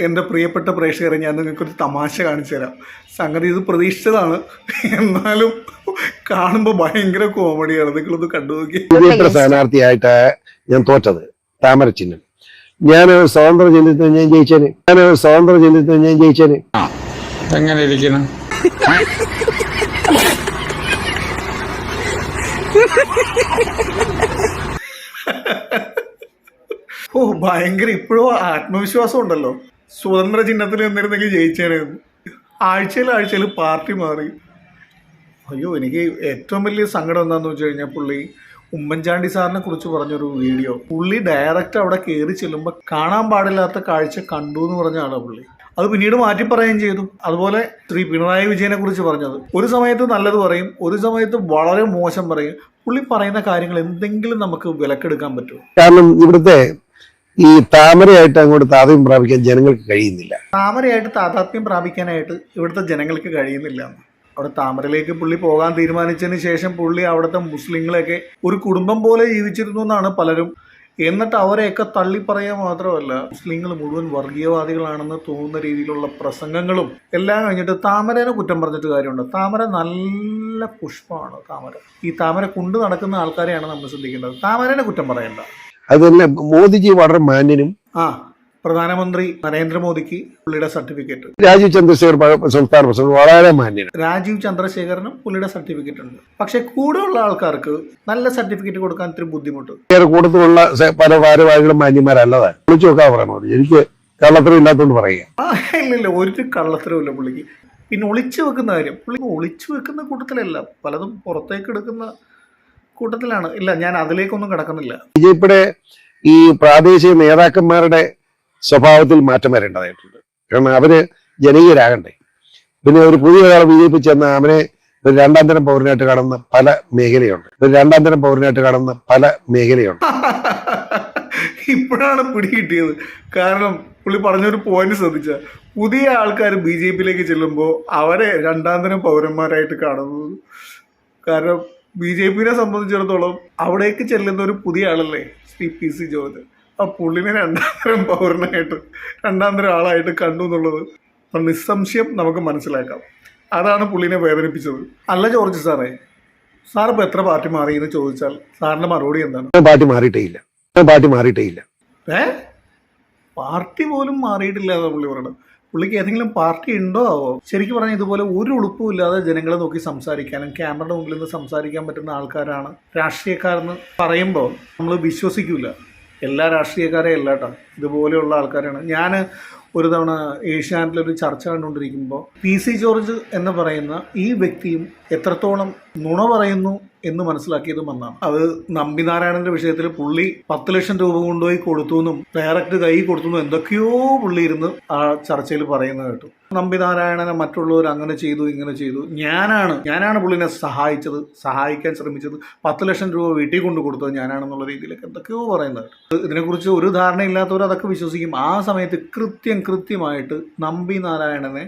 എൻ്റെ പ്രിയപ്പെട്ട പ്രേക്ഷകരെ, ഞാൻ നിങ്ങൾക്കൊരു തമാശ കാണിച്ചു തരാം. സംഗതി ഇത് പ്രതീക്ഷിച്ചതാണ്, എന്നാലും കാണുമ്പോൾ ഭയങ്കര കോമഡിയാണ്. നിങ്ങളൊന്ന് കണ്ടു നോക്കി. സ്ഥാനാർത്ഥിയായിട്ട് ഞാൻ തോറ്റത് താമര ചിഹ്നം. ഞാൻ സ്വതന്ത്ര ചിഹ്നത്തിൽ ഞാൻ ജയിച്ചേന്. എങ്ങനെ ഇരിക്കണം? ഓ, ഭയങ്കര ഇപ്പോഴും ആത്മവിശ്വാസം ഉണ്ടല്ലോ. സ്വതന്ത്ര ചിഹ്നത്തിൽ നിന്നിരുന്നെങ്കിൽ ജയിച്ചേനായിരുന്നു. ആഴ്ചയിൽ പാർട്ടി മാറി. അയ്യോ, എനിക്ക് ഏറ്റവും വലിയ സങ്കടം എന്താണെന്ന് വെച്ച് കഴിഞ്ഞാൽ, പുള്ളി ഉമ്മൻചാണ്ടി സാറിനെ കുറിച്ച് പറഞ്ഞൊരു വീഡിയോ, പുള്ളി ഡയറക്റ്റ് അവിടെ കയറി ചെല്ലുമ്പോൾ കാണാൻ പാടില്ലാത്ത കാഴ്ച കണ്ടു എന്ന് പറഞ്ഞ ആളാണ് പുള്ളി. അത് പിന്നീട് മാറ്റി പറയുകയും ചെയ്തു. അതുപോലെ ശ്രീ പിണറായി വിജയനെ കുറിച്ച് പറഞ്ഞത്, ഒരു സമയത്ത് നല്ലത് പറയും, ഒരു സമയത്ത് വളരെ മോശം പറയും. പുള്ളി പറയുന്ന കാര്യങ്ങൾ എന്തെങ്കിലും നമുക്ക് വിലക്കെടുക്കാൻ പറ്റുമോ? കാരണം ഇവിടുത്തെ ഈ താമരയായിട്ട് അങ്ങോട്ട് താതാത്മ്യം പ്രാപിക്കാൻ ജനങ്ങൾക്ക് കഴിയുന്നില്ല. താമരയായിട്ട് താതാത്മ്യം പ്രാപിക്കാനായിട്ട് ഇവിടുത്തെ ജനങ്ങൾക്ക് കഴിയുന്നില്ല. അവിടെ താമരയിലേക്ക് പുള്ളി പോകാൻ തീരുമാനിച്ചതിന് ശേഷം പുള്ളി അവിടുത്തെ മുസ്ലിങ്ങളെയൊക്കെ ഒരു കുടുംബം പോലെ ജീവിച്ചിരുന്നു എന്നാണ് പലരും. എന്നിട്ട് അവരെയൊക്കെ തള്ളിപ്പറയുക മാത്രമല്ല, മുസ്ലിങ്ങൾ മുഴുവൻ വർഗീയവാദികളാണെന്ന് തോന്നുന്ന രീതിയിലുള്ള പ്രസംഗങ്ങളും എല്ലാം കഴിഞ്ഞിട്ട് താമരനെ കുറ്റം പറഞ്ഞിട്ട് കാര്യമുണ്ട്. താമര നല്ല പുഷ്പമാണ്. ഈ താമര കൊണ്ടു നടക്കുന്ന ആൾക്കാരെയാണ് നമ്മൾ ശ്രദ്ധിക്കേണ്ടത്. താമരനെ കുറ്റം പറയണ്ട. അതുതന്നെ മോദിജി വളരെ മാന്യനും. പ്രധാനമന്ത്രി നരേന്ദ്രമോദിക്ക് പുള്ളിയുടെ സർട്ടിഫിക്കറ്റ്, രാജീവ് ചന്ദ്രശേഖർ സംസ്ഥാന പ്രസിഡന്റ് വളരെ മാന്യനും. രാജീവ് ചന്ദ്രശേഖരനും പുള്ളിയുടെ സർട്ടിഫിക്കറ്റ് ഉണ്ട്. പക്ഷെ കൂടെയുള്ള ആൾക്കാർക്ക് നല്ല സർട്ടിഫിക്കറ്റ് കൊടുക്കാൻ ഇത്തിരി ബുദ്ധിമുട്ട്. കൂടുതലുള്ള പല ഭാരവാഹികളും മാന്യന്മാരല്ലതാണ്. വിളിച്ചു നോക്കാൻ പറയണോ? എനിക്ക് കള്ളത്തരം ഇല്ലാത്തതുകൊണ്ട് പറയുക. ഇല്ല, ഒരു കള്ളത്തരമില്ല പുള്ളിക്ക്. പിന്നെ ഒളിച്ചു വെക്കുന്ന കാര്യം, പുള്ളി ഒളിച്ചു വെക്കുന്ന കൂട്ടത്തിലല്ല, പലതും പുറത്തേക്ക് എടുക്കുന്ന കൂട്ടത്തിലാണ്. ഇല്ല, ഞാൻ അതിലേക്കൊന്നും കിടക്കുന്നില്ല. ബിജെപിയുടെ ഈ പ്രാദേശിക നേതാക്കന്മാരുടെ സ്വഭാവത്തിൽ മാറ്റം വരേണ്ടതായിട്ടുണ്ട്. കാരണം അവര് ജനകീയരാകണ്ടേ. പിന്നെ ഒരു പുതിയ ഒരാൾ ബിജെപി ചെന്ന അവനെ ഒരു രണ്ടാം തരം പൗരനായിട്ട് കാണുന്ന പല മേഖലയുണ്ട്. ഇപ്പോഴാണ് പിടി കിട്ടിയത്. കാരണം പുള്ളി പറഞ്ഞൊരു പോയിന്റ് ശ്രദ്ധിച്ച, പുതിയ ആൾക്കാർ BJP-യിലേക്ക് ചെല്ലുമ്പോൾ അവരെ രണ്ടാം തരം പൗരന്മാരായിട്ട് കാണുന്നത്. കാരണം BJP-നെ സംബന്ധിച്ചിടത്തോളം അവിടേക്ക് ചെല്ലുന്ന ഒരു പുതിയ ആളല്ലേ ശ്രീ PC ജോർജ്. ആ പുള്ളിനെ രണ്ടാം തരം പൗരനായിട്ട്, രണ്ടാം തരം ആളായിട്ട് കണ്ടു എന്നുള്ളത് നിസ്സംശയം നമുക്ക് മനസ്സിലാക്കാം. അതാണ് പുള്ളിനെ വേദനിപ്പിച്ചത്. അല്ല ജോർജ് സാറേ, സാർ ഇപ്പോൾ എത്ര പാർട്ടി മാറി എന്ന് ചോദിച്ചാൽ സാറിന്റെ മറുപടി എന്താണ്? പാർട്ടി മാറിയിട്ടേ ഇല്ല. പാർട്ടി പോലും മാറിയിട്ടില്ല എന്നാണ് പുള്ളി പറയുന്നത്. പുള്ളിക്ക് ഏതെങ്കിലും പാർട്ടി ഉണ്ടോ ആവോ? ശരിക്കും പറഞ്ഞാൽ ഇതുപോലെ ഒരു ഉളുപ്പും ഇല്ലാതെ ജനങ്ങളെ നോക്കി സംസാരിക്കാനും ക്യാമറയുടെ മുമ്പിൽ നിന്ന് സംസാരിക്കാൻ പറ്റുന്ന ആൾക്കാരാണ് രാഷ്ട്രീയക്കാരെന്ന് പറയുമ്പോൾ നമ്മൾ വിശ്വസിക്കില്ല. എല്ലാ രാഷ്ട്രീയക്കാരെയും അല്ല കേട്ടോ, ഇതുപോലെയുള്ള ആൾക്കാരാണ്. ഞാൻ ഒരു തവണ ഏഷ്യാനെറ്റിലൊരു ചർച്ച കണ്ടുകൊണ്ടിരിക്കുമ്പോൾ PC ജോർജ് എന്ന് പറയുന്ന ഈ വ്യക്തിയും എത്രത്തോളം നുണ പറയുന്നു എന്ന് മനസ്സിലാക്കിയതും വന്നാണ്. അത് നമ്പിനാരായണന്റെ വിഷയത്തിൽ പുള്ളി 10 ലക്ഷം രൂപ കൊണ്ടുപോയി കൊടുത്തു എന്നും ഡയറക്റ്റ് കൈ കൊടുത്തു എന്നും എന്തൊക്കെയോ പുള്ളി ഇരുന്ന് ആ ചർച്ചയിൽ പറയുന്നത് കേട്ടു. നമ്പിനാരായണനെ മറ്റുള്ളവർ അങ്ങനെ ചെയ്തു ഇങ്ങനെ ചെയ്തു, ഞാനാണ് പുള്ളിനെ സഹായിക്കാൻ ശ്രമിച്ചത്, 10 ലക്ഷം രൂപ വീട്ടിൽ കൊണ്ടു കൊടുത്തത് ഞാനാണെന്നുള്ള രീതിയിലൊക്കെ എന്തൊക്കെയോ പറയുന്നത്. ഇതിനെക്കുറിച്ച് ഒരു ധാരണയില്ലാത്തവർ അതൊക്കെ വിശ്വസിക്കും. ആ സമയത്ത് കൃത്യമായിട്ട് നമ്പിനാരായണനെ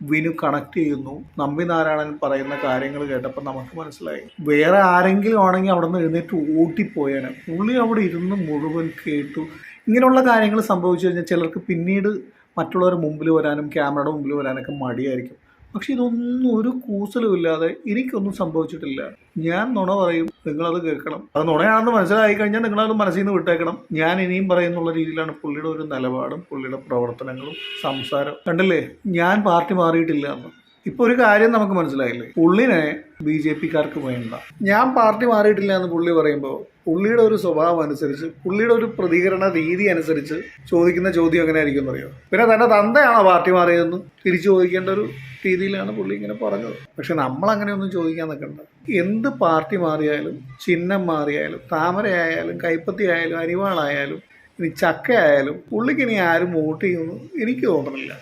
വിനു കണക്ട് ചെയ്യുന്നു. നമ്പിനാരായണൻ പറയുന്ന കാര്യങ്ങൾ കേട്ടപ്പോൾ നമുക്ക് മനസ്സിലായി, വേറെ ആരെങ്കിലും ആണെങ്കിൽ അവിടെ നിന്ന് എഴുന്നേറ്റ് ഓട്ടിപ്പോയാന്. പുള്ളി അവിടെ ഇരുന്ന് മുഴുവൻ കേട്ടു. ഇങ്ങനെയുള്ള കാര്യങ്ങൾ സംഭവിച്ചു കഴിഞ്ഞാൽ ചിലർക്ക് പിന്നീട് മറ്റുള്ളവരുടെ മുമ്പിൽ വരാനും ക്യാമറയുടെ മുമ്പിൽ വരാനൊക്കെ മടിയായിരിക്കും. പക്ഷെ ഇതൊന്നും ഒരു കൂസലും ഇല്ലാതെ എനിക്കൊന്നും സംഭവിച്ചിട്ടില്ല. ഞാൻ നുണ പറയും, നിങ്ങളത് കേൾക്കണം. അത് നുണയാണെന്ന് മനസ്സിലായി കഴിഞ്ഞാൽ നിങ്ങളത് മനസ്സിൽ നിന്ന് വിട്ടേക്കണം. ഞാൻ ഇനിയും പറയുന്നുള്ള രീതിയിലാണ് പുള്ളിയുടെ ഒരു നിലപാടും പുള്ളിയുടെ പ്രവർത്തനങ്ങളും സംസാരം. കണ്ടില്ലേ, ഞാൻ പാർട്ടി മാറിയിട്ടില്ല എന്ന്. ഇപ്പോൾ ഒരു കാര്യം നമുക്ക് മനസ്സിലായില്ലേ, പുള്ളിനെ BJP-ക്കാർക്ക് വേണ്ട. ഞാൻ പാർട്ടി മാറിയിട്ടില്ല എന്ന് പുള്ളി പറയുമ്പോൾ പുള്ളിയുടെ ഒരു സ്വഭാവം അനുസരിച്ച്, പുള്ളിയുടെ ഒരു പ്രതികരണ രീതി അനുസരിച്ച് ചോദിക്കുന്ന ചോദ്യം എങ്ങനെ ആയിരിക്കും എന്നറിയോ? പിന്നെ തൻ്റെ തന്തയാണോ പാർട്ടി മാറിയതെന്ന് തിരിച്ചു ചോദിക്കേണ്ട ഒരു രീതിയിലാണ് പുള്ളി ഇങ്ങനെ പറഞ്ഞത്. പക്ഷെ നമ്മളങ്ങനെയൊന്നും ചോദിക്കാൻ നിൽക്കണ്ട. എന്ത് പാർട്ടി മാറിയാലും, ചിഹ്നം മാറിയാലും, താമരയായാലും, കൈപ്പത്തി ആയാലും, അരിവാളായാലും, ഇനി ചക്കയായാലും പുള്ളിക്ക് ഇനി ആരും വോട്ട് ചെയ്യുമെന്ന് എനിക്ക് തോന്നുന്നില്ല.